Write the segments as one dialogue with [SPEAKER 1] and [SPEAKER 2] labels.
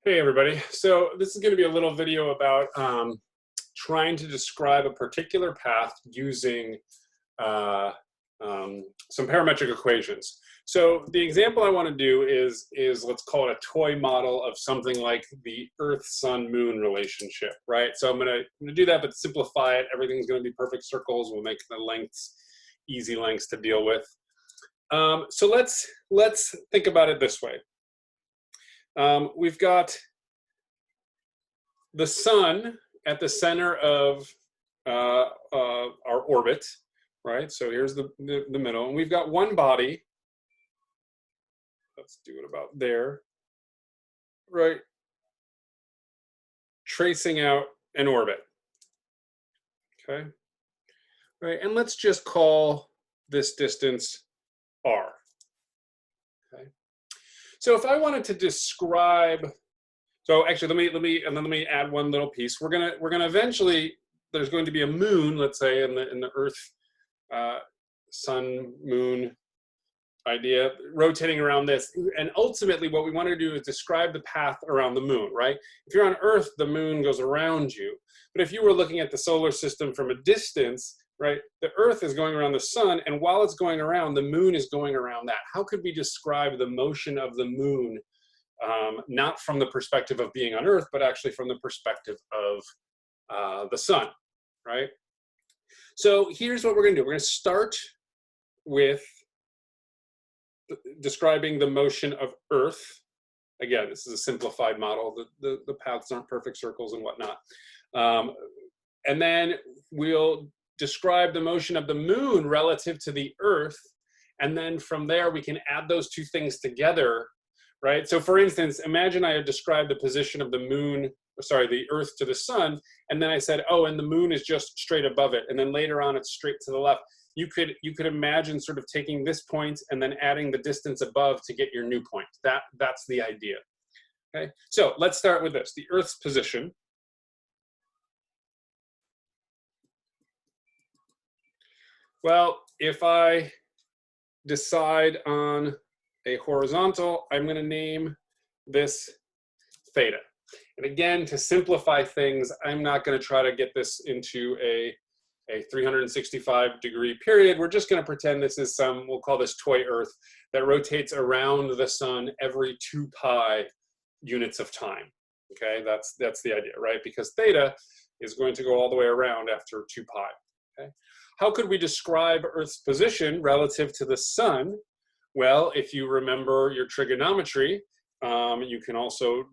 [SPEAKER 1] Hey everybody, so this is going to be a little video about trying to describe a particular path using some parametric equations. So the example I want to do is let's call it a toy model of something like the Earth-Sun-Moon relationship, right? So I'm going to do that, but simplify it. Everything's going to be perfect circles. We'll make the lengths easy lengths to deal with. So let's think about it this way. We've got the sun at the center of our orbit, right? So here's the middle, and we've got one body. Let's do it about there, right? Tracing out an orbit, okay? Right, and let's just call this distance r. Okay. So if I wanted to describe, so actually let me add one little piece. We're gonna eventually, there's going to be a moon, let's say, in the Earth, sun, moon idea, rotating around this, and ultimately what we want to do is describe the path around the moon, right? If you're on Earth, the moon goes around you, but if you were looking at the solar system from a distance, right, the Earth is going around the sun, and while it's going around, the moon is going around that. How could we describe the motion of the moon, not from the perspective of being on Earth, but actually from the perspective of the sun, right? So here's what we're going to do. We're going to start with describing the motion of Earth. Again, this is a simplified model. The paths aren't perfect circles and whatnot. And then we'll describe the motion of the moon relative to the Earth. And then from there, we can add those two things together, right? So for instance, imagine I had described the position of the moon, sorry, the Earth to the sun, and then I said, oh, and the moon is just straight above it. And then later on, it's straight to the left. You could imagine sort of taking this point and then adding the distance above to get your new point. That's the idea. Okay, so let's start with this, the Earth's position. Well, if I decide on a horizontal, I'm going to name this theta. And again, to simplify things, I'm not going to try to get this into a 365-degree period. We're just going to pretend this is some, we'll call this toy Earth, that rotates around the sun every 2 pi units of time. Okay, that's the idea, right? Because theta is going to go all the way around after 2 pi. Okay, how could we describe Earth's position relative to the sun? Well, if you remember your trigonometry, you can also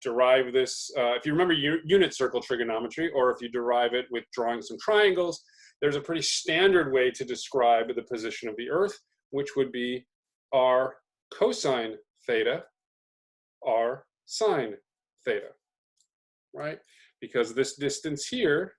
[SPEAKER 1] derive this, if you remember unit circle trigonometry, or if you derive it with drawing some triangles, there's a pretty standard way to describe the position of the Earth, which would be r cosine theta, r sine theta, right? Because this distance here,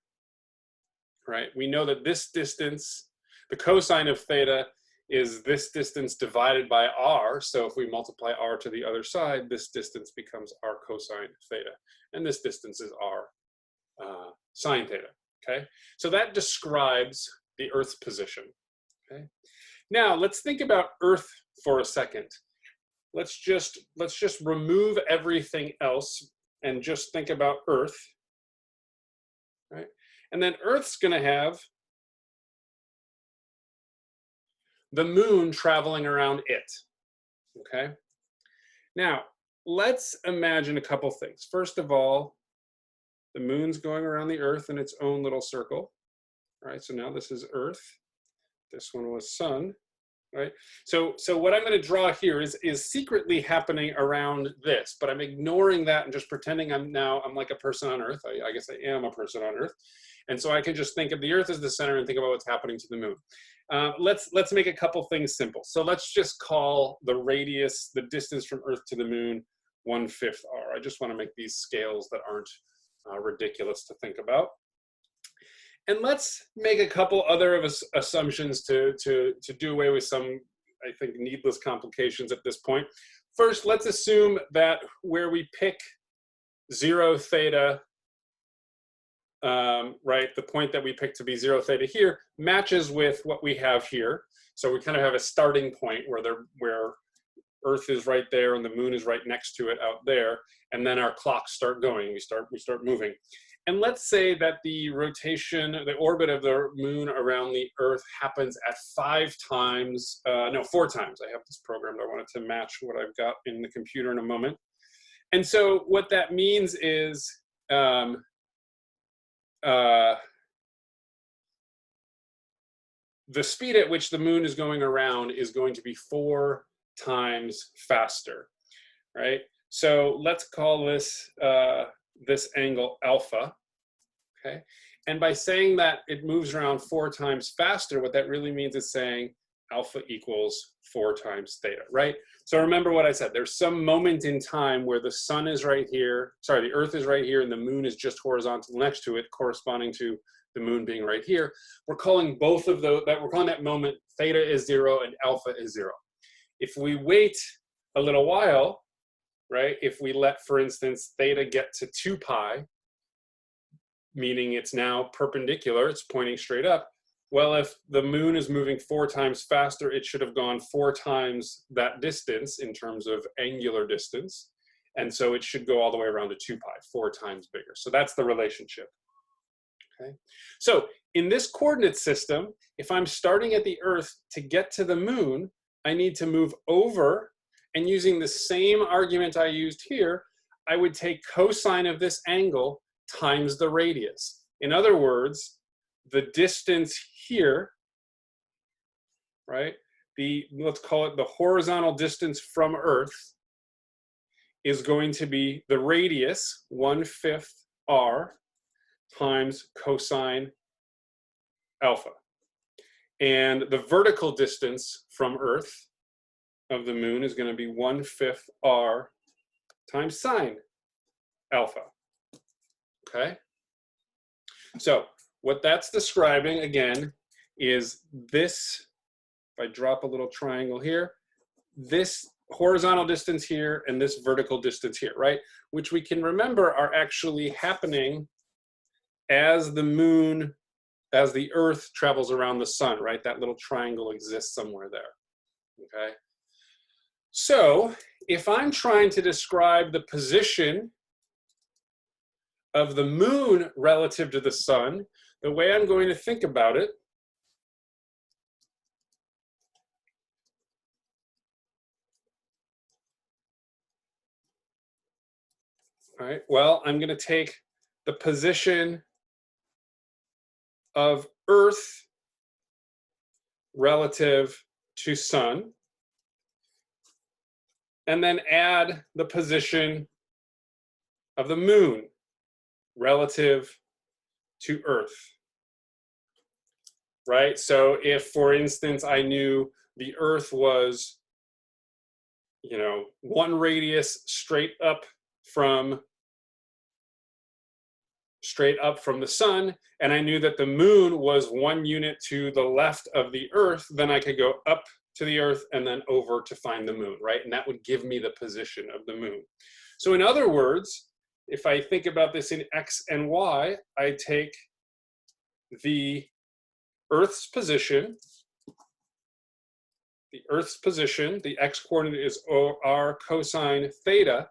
[SPEAKER 1] right, we know that this distance, the cosine of theta, is this distance divided by r. So if we multiply r to the other side, this distance becomes r cosine theta. And this distance is r sine theta, okay? So that describes the Earth's position, okay? Now let's think about Earth for a second. Let's just remove everything else and just think about Earth, right? And then Earth's gonna have the moon traveling around it, okay? Now, let's imagine a couple things. First of all, the moon's going around the Earth in its own little circle, right? So now this is Earth. This one was sun, right? So what I'm gonna draw here is secretly happening around this, but I'm ignoring that and just pretending I'm like a person on Earth. I guess I am a person on Earth. And so I can just think of the Earth as the center and think about what's happening to the moon. Let's make a couple things simple. So let's just call the radius, the distance from Earth to the moon, 1/5 r. I just want to make these scales that aren't ridiculous to think about. And let's make a couple other of assumptions to do away with some, I think, needless complications at this point. First, let's assume that where we pick 0 theta, right, the point that we pick to be 0 theta here matches with what we have here. So we kind of have a starting point where Earth is right there and the moon is right next to it out there, and then our clocks start going, we start moving. And let's say that the rotation, the orbit of the moon around the Earth happens at 4 times. I have this programmed. I wanted to match what I've got in the computer in a moment. And so what that means is the speed at which the moon is going around is going to be 4 times faster, right? So let's call this this angle alpha, okay? And by saying that it moves around 4 times faster, what that really means is saying alpha equals 4 times theta, right? So remember what I said, there's some moment in time where the sun is right here, the Earth is right here, and the moon is just horizontal next to it, corresponding to the moon being right here. We're calling both of those, we're calling that moment theta is 0 and alpha is 0. If we wait a little while, right, if we let, for instance, theta get to 2 pi, meaning it's now perpendicular, it's pointing straight up, well, if the moon is moving 4 times faster, it should have gone 4 times that distance in terms of angular distance. And so it should go all the way around to 2 pi, 4 times bigger. So that's the relationship. Okay. So in this coordinate system, if I'm starting at the Earth to get to the moon, I need to move over, and using the same argument I used here, I would take cosine of this angle times the radius. In other words, the distance here, right, let's call it the horizontal distance from Earth, is going to be the radius, 1/5 r, times cosine alpha. And the vertical distance from Earth of the moon is going to be 1/5 r times sine alpha. Okay? So what that's describing, again, is this, if I drop a little triangle here, this horizontal distance here and this vertical distance here, right? Which we can remember are actually happening as the Earth travels around the sun, right? That little triangle exists somewhere there, okay? So if I'm trying to describe the position of the moon relative to the sun, the way I'm going to think about it right? Well, I'm going to take the position of Earth relative to sun, and then add the position of the moon relative to Earth, right? So if, for instance, I knew the Earth was, 1 radius straight up from the sun, and I knew that the moon was 1 unit to the left of the Earth, then I could go up to the Earth and then over to find the moon, right? And that would give me the position of the moon. So in other words, if I think about this in X and Y, I take the Earth's position, the X coordinate is r cosine theta,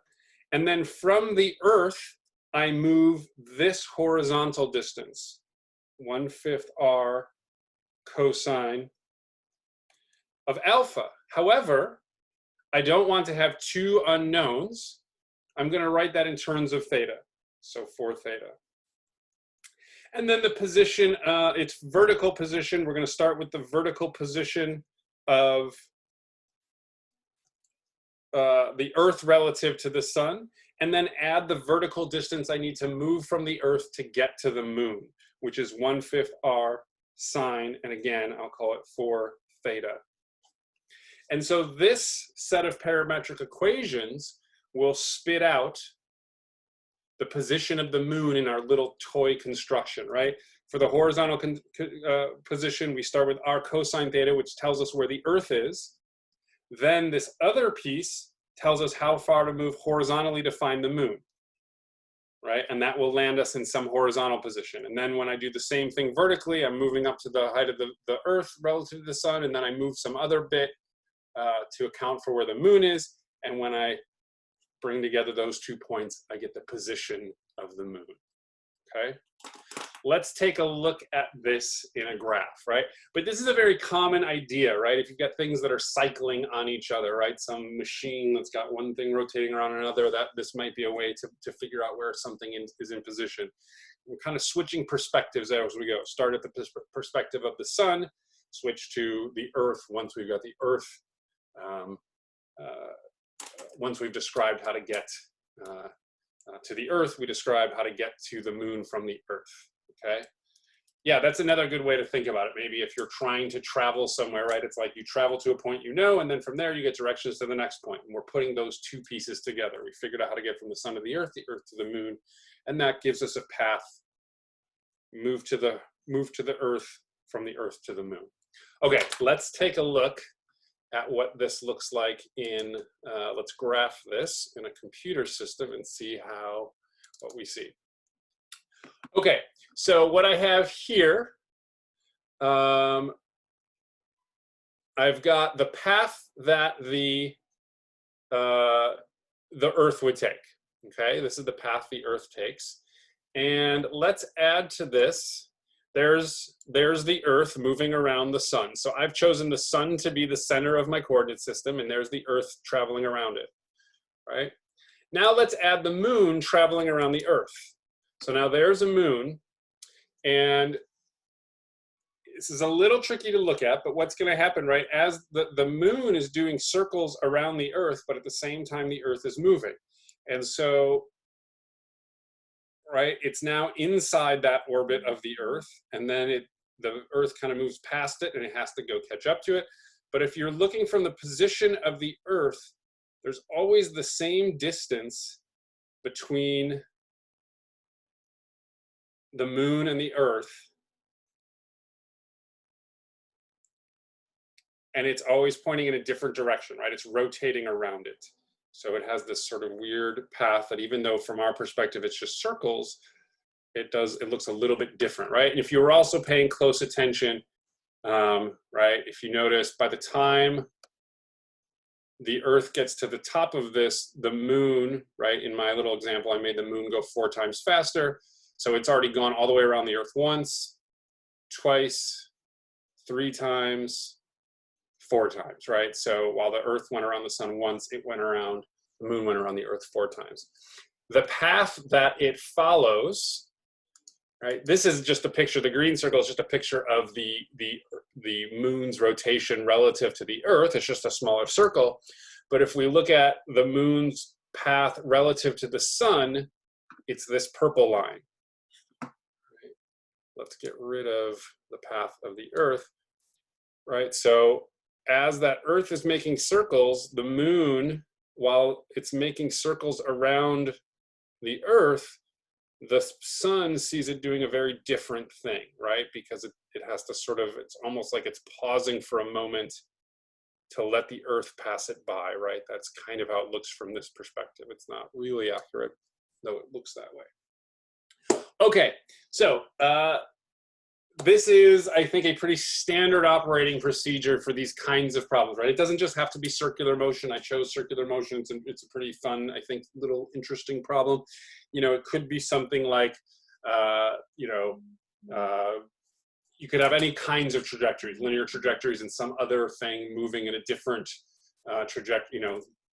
[SPEAKER 1] and then from the Earth, I move this horizontal distance, 1/5 r cosine of alpha. However, I don't want to have 2 unknowns. I'm going to write that in terms of theta, so 4 theta. And then the position, its vertical position, we're going to start with the vertical position of the Earth relative to the sun, and then add the vertical distance I need to move from the Earth to get to the moon, which is 1/5 r sine, and again, I'll call it 4 theta. And so this set of parametric equations will spit out the position of the moon in our little toy construction, right? For the horizontal position, we start with r cosine theta, which tells us where the Earth is. Then this other piece tells us how far to move horizontally to find the moon, right? And that will land us in some horizontal position. And then when I do the same thing vertically, I'm moving up to the height of the Earth relative to the sun, and then I move some other bit to account for where the moon is. And when I bring together those 2 points, I get the position of the moon, okay? Let's take a look at this in a graph, right? But this is a very common idea, right? If you've got things that are cycling on each other, right? Some machine that's got one thing rotating around another, this might be a way to figure out where something is in position. We're kind of switching perspectives as we go. Start at the perspective of the sun, switch to the earth once we've got the earth, once we've described how to get to the earth, we describe how to get to the moon from the earth. Okay, yeah, that's another good way to think about it. Maybe if you're trying to travel somewhere, right? It's like you travel to a point you know, and then from there you get directions to the next point. And we're putting those 2 pieces together. We figured out how to get from the sun to the earth to the moon, and that gives us a path. Move to the earth, from the earth to the moon. Okay, let's take a look at what this looks like in. Let's graph this in a computer system and see what we see. Okay, so what I have here, I've got the path that the Earth would take. Okay, this is the path the Earth takes, and let's add to this. There's the Earth moving around the sun. So I've chosen the sun to be the center of my coordinate system, and there's the Earth traveling around it. Right? Now let's add the moon traveling around the Earth. So now there's a moon, and this is a little tricky to look at, but what's going to happen, right, as the moon is doing circles around the Earth, but at the same time the Earth is moving. And so, right, it's now inside that orbit of the Earth, and then the Earth kind of moves past it, and it has to go catch up to it. But if you're looking from the position of the Earth, there's always the same distance between the moon and the Earth, and it's always pointing in a different direction, right? It's rotating around it. So it has this sort of weird path that, even though from our perspective it's just circles, it looks a little bit different, right? And if you were also paying close attention, right, if you notice, by the time the Earth gets to the top of this, the moon, right, in my little example, I made the moon go 4 times faster. So it's already gone all the way around the Earth once, twice, 3 times, 4 times, right? So while the Earth went around the sun once, the moon went around the Earth 4 times. The path that it follows, right? This is just a picture. The green circle is just a picture of the moon's rotation relative to the Earth. It's just a smaller circle. But if we look at the moon's path relative to the sun, it's this purple line. Let's get rid of the path of the Earth, right? So as that Earth is making circles, the moon, while it's making circles around the Earth, the sun sees it doing a very different thing, right? Because it has to sort of, it's almost like it's pausing for a moment to let the Earth pass it by, right? That's kind of how it looks from this perspective. It's not really accurate, though it looks that way. Okay, so this is, I think, a pretty standard operating procedure for these kinds of problems, right? It doesn't just have to be circular motion. I chose circular motion. It's a pretty fun, I think, little interesting problem. You know, it could be something like, you could have any kinds of trajectories, linear trajectories, and some other thing moving in a different trajectory,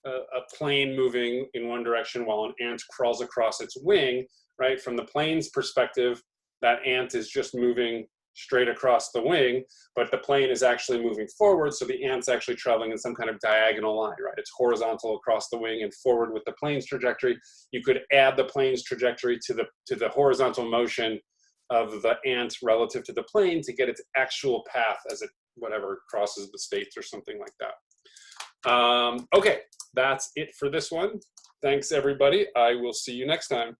[SPEAKER 1] a plane moving in one direction while an ant crawls across its wing, right? From the plane's perspective, that ant is just moving straight across the wing, but the plane is actually moving forward, so the ant's actually traveling in some kind of diagonal line, right? It's horizontal across the wing and forward with the plane's trajectory. You could add the plane's trajectory to the horizontal motion of the ant relative to the plane to get its actual path as it, whatever, crosses the states or something like that. Okay, that's it for this one. Thanks, everybody. I will see you next time.